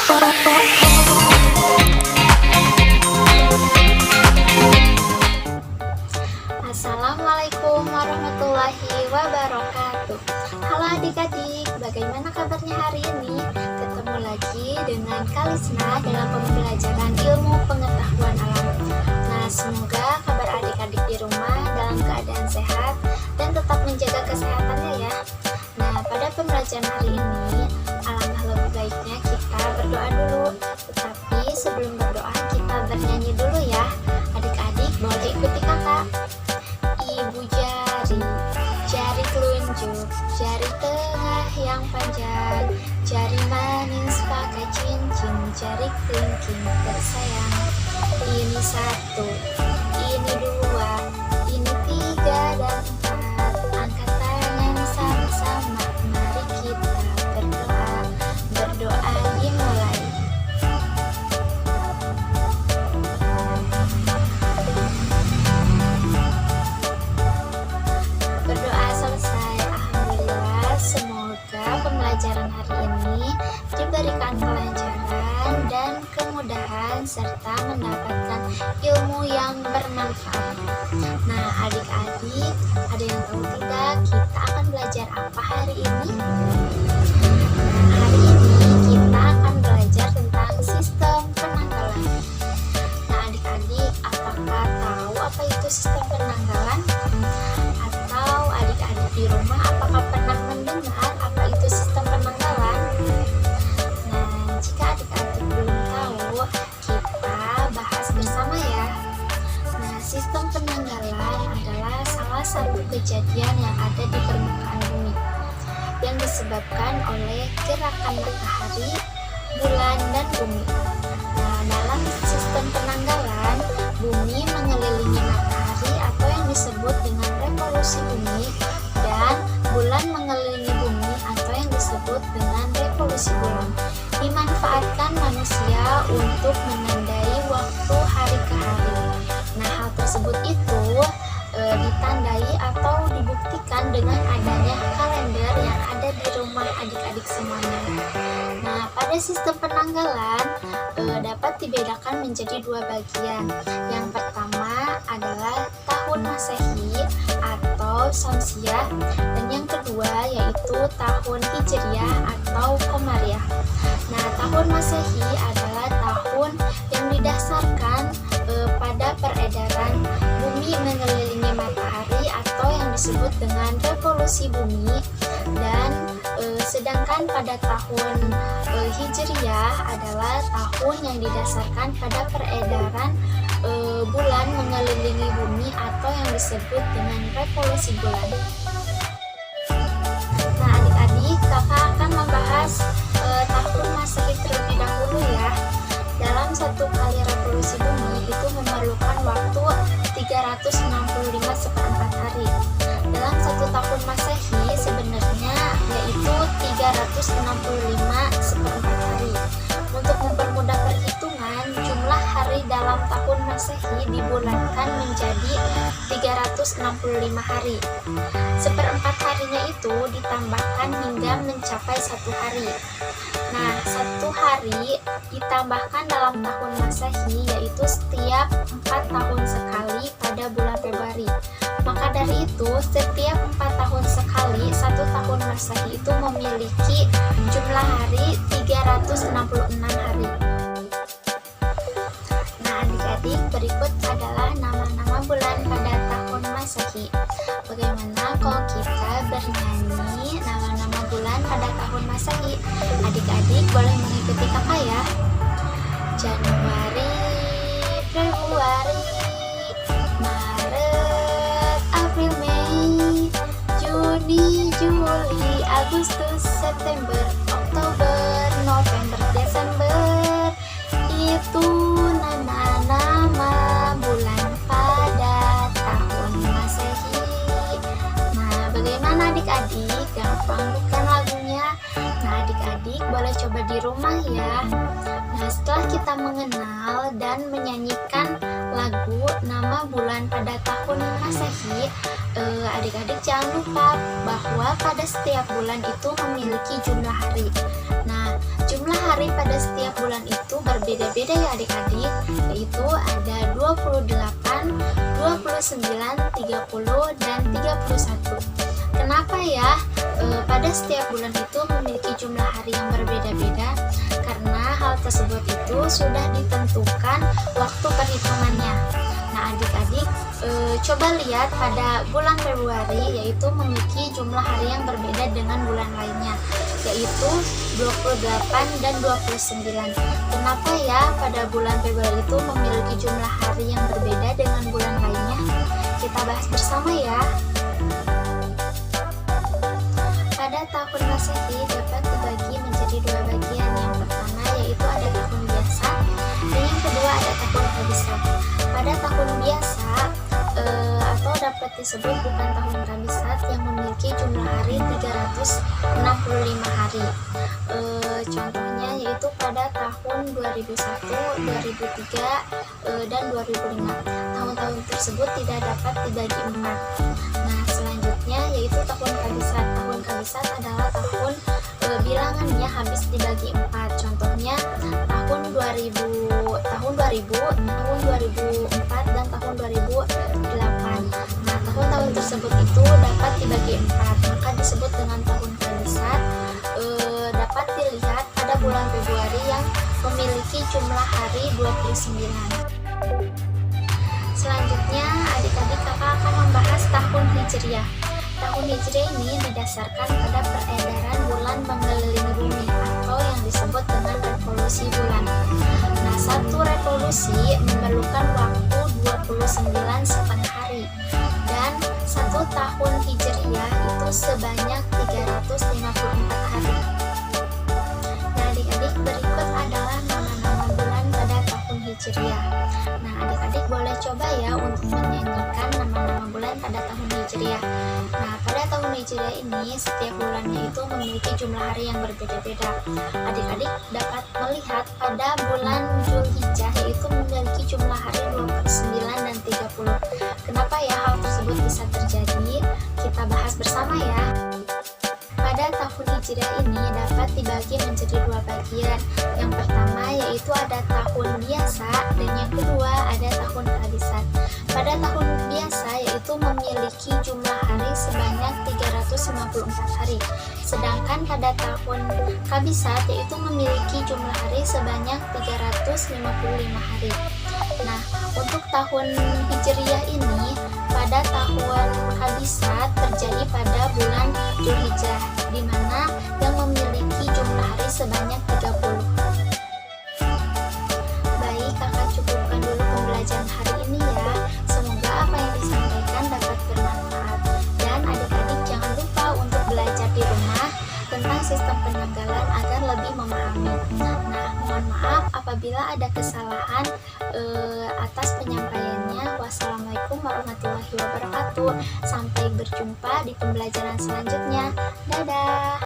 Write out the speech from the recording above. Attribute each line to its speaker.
Speaker 1: Assalamualaikum warahmatullahi wabarakatuh. Halo adik-adik, bagaimana kabarnya hari ini? Ketemu lagi dengan Kalisna dalam pembelajaran ilmu pengetahuan alam. Nah, semoga kabar adik-adik di rumah dalam keadaan sehat dan tetap menjaga kesehatannya ya. Nah, pada pembelajaran hari ini, alangkah lebih baiknya kita berdoa dulu. Tetapi sebelum berdoa, kita bernyanyi dulu ya. Adik-adik boleh ikuti kakak. Ibu jari, jari telunjuk, jari tengah yang panjang, jari manis pakai cincin, jari kelingking tersayang. Ini satu, ini dua, ini tiga dan empat. Angkat tangan sama-sama, mari kita berdoa. Berdoa dimulai. Berdoa selesai. Alhamdulillah, semoga pembelajaran hari ini diberikan kelancaran dan kemudahan serta mendapatkan ilmu yang bermanfaat. Nah, adik-adik, ada yang tahu tidak kita akan belajar apa hari ini? Nah, hari ini kita akan belajar tentang sistem penanggalan. Nah, adik-adik, apakah tahu apa itu sistem penanggalan? Atau adik-adik di rumah apakah pernah mendengar apa itu sistem penanggalan? Nah, jika adik-adik belum tahu, kita bahas bersama ya. Nah, sistem penanggalan adalah salah satu kejadian yang ada di permukaan bumi yang disebabkan oleh gerakan matahari, bulan, dan bumi. Nah, dalam sistem penanggalan, bumi mengelilingi matahari atau yang disebut dengan revolusi bumi, dan bulan mengelilingi bumi atau yang disebut dengan revolusi bulan. Dimanfaatkan manusia untuk menandai waktu hari ke hari. Nah, hal tersebut itu ditandai atau dibuktikan dengan adanya kalender yang ada di rumah adik-adik semuanya. Nah, pada sistem penanggalan dapat dibedakan menjadi dua bagian. Yang pertama adalah tahun Masehi atau Syamsiah, dan yang kedua yaitu tahun Hijriah atau Komariah. Nah, tahun Masehi adalah tahun yang didasarkan pada peredaran bumi mengelilingi matahari atau yang disebut dengan revolusi bumi, dan sedangkan pada tahun Hijriah adalah tahun yang didasarkan pada peredaran bulan mengelilingi bumi atau yang disebut dengan revolusi bulan. Nah, adik-adik, kakak akan membahas tahun Masehi terlebih dahulu ya. Dalam satu kali revolusi bumi itu memerlukan waktu 365 hari. Dalam satu tahun Masehi sebenarnya yaitu 365 hari. Untuk mempermudah perhitungan, jumlah hari dalam tahun Masehi dibulatkan menjadi 365 hari. Seperempat harinya itu ditambahkan hingga mencapai satu hari. Nah, satu hari ditambahkan dalam tahun Masehi yaitu setiap 4 tahun sekali pada bulan Februari. Maka dari itu, setiap 4 tahun sekali satu tahun Masehi itu memiliki jumlah hari 366 hari. Nah, adik-adik, berikut adalah nama-nama bulan pada tahun Masehi. Bagaimana kalau kita bernyanyi nama-nama bulan pada tahun Masehi? Adik-adik boleh mengikuti kakak ya. Januari, Februari, Maret, April, Mei, Juni, Juli, Agustus, September, Oktober, November, Desember. Itu nama-nama bulan pada tahun Masehi. Nah, bagaimana adik-adik? Gampang bukan lagunya? Nah, adik-adik boleh coba di rumah ya. Nah, setelah kita mengenal dan menyanyikan lagu nama bulan pada tahun Masehi, adik-adik jangan lupa bahwa pada setiap bulan itu memiliki jumlah hari. Nah, Jumlah hari pada setiap bulan itu berbeda-beda ya adik-adik, yaitu ada 28, 29, 30, dan 31. Kenapa ya pada setiap bulan itu memiliki jumlah hari yang berbeda-beda? Karena hal tersebut itu sudah ditentukan waktu perhitungannya. Nah adik-adik coba lihat pada bulan Februari, yaitu memiliki jumlah hari yang berbeda dengan bulan lainnya, yaitu 28 dan 29. Kenapa ya pada bulan Februari itu memiliki jumlah hari yang berbeda dengan bulan lainnya? Kita bahas bersama ya. Pada tahun Masehi dapat dibagi menjadi dua bagian. Yang pertama yaitu ada tahun biasa, dan yang kedua ada tahun kabisat. Pada tahun biasa atau dapat disebut bukan tahun kabisat yang memiliki jumlah hari 365 hari. Contohnya yaitu pada tahun 2001, 2003, dan 2005. Tahun-tahun tersebut tidak dapat dibagi empat. Nah selanjutnya yaitu tahun kabisat. Tahun kabisat adalah tahun bilangannya habis dibagi empat. Contohnya tahun 2000, tahun 2004, dan tahun 2008. Nah tahun-tahun tersebut itu dapat dibagi empat, maka disebut dengan tahun kabisat. Dapat dilihat pada bulan Februari yang memiliki jumlah hari 29. Selanjutnya adik-adik kakak akan membahas tahun Hijriah. Tahun Hijriah ini didasarkan pada peredaran bulan mengelilingi bumi atau yang disebut dengan revolusi bulan. Nah satu revolusi memerlukan waktu 29,5 hari, dan satu tahun Hijriah itu sebanyak 354 hari. Nah adik-adik berikut adalah nama-nama bulan pada tahun Hijriah. Nah adik-adik boleh coba ya untuk menyanyikan nama-nama bulan pada tahun Hijriah. Nah pada tahun Hijriah ini setiap bulannya itu memiliki jumlah hari yang berbeda-beda. Adik-adik dapat melihat pada bulan Zulhijjah yaitu memiliki jumlah hari 29 dan 30. Kenapa ya hal tersebut bisa terjadi? Kita bahas bersama ya. Pada tahun Hijriah ini dapat dibagi menjadi dua bagian. Yang pertama yaitu ada tahun biasa, dan yang kedua ada tahun kabisat. Pada tahun biasa yaitu memiliki jumlah hari sebanyak 354 hari. Sedangkan pada tahun kabisat yaitu memiliki jumlah hari sebanyak 355 hari. Nah, untuk tahun Hijriah ini pada tahun kabisat terjadi pada bulan Zulhijjah, di mana yang memiliki jumlah hari sebanyak 30. Baik, kakak cukupkan dulu pembelajaran hari ini ya. Semoga apa yang disampaikan dapat bermanfaat. Dan adik-adik jangan lupa untuk belajar di rumah tentang sistem penanggalan agar lebih memahami. Nah, mohon maaf apabila ada kesalahan atas penyampaiannya. Wassalamualaikum warahmatullahi wabarakatuh. Sampai berjumpa di pembelajaran selanjutnya. Dadah.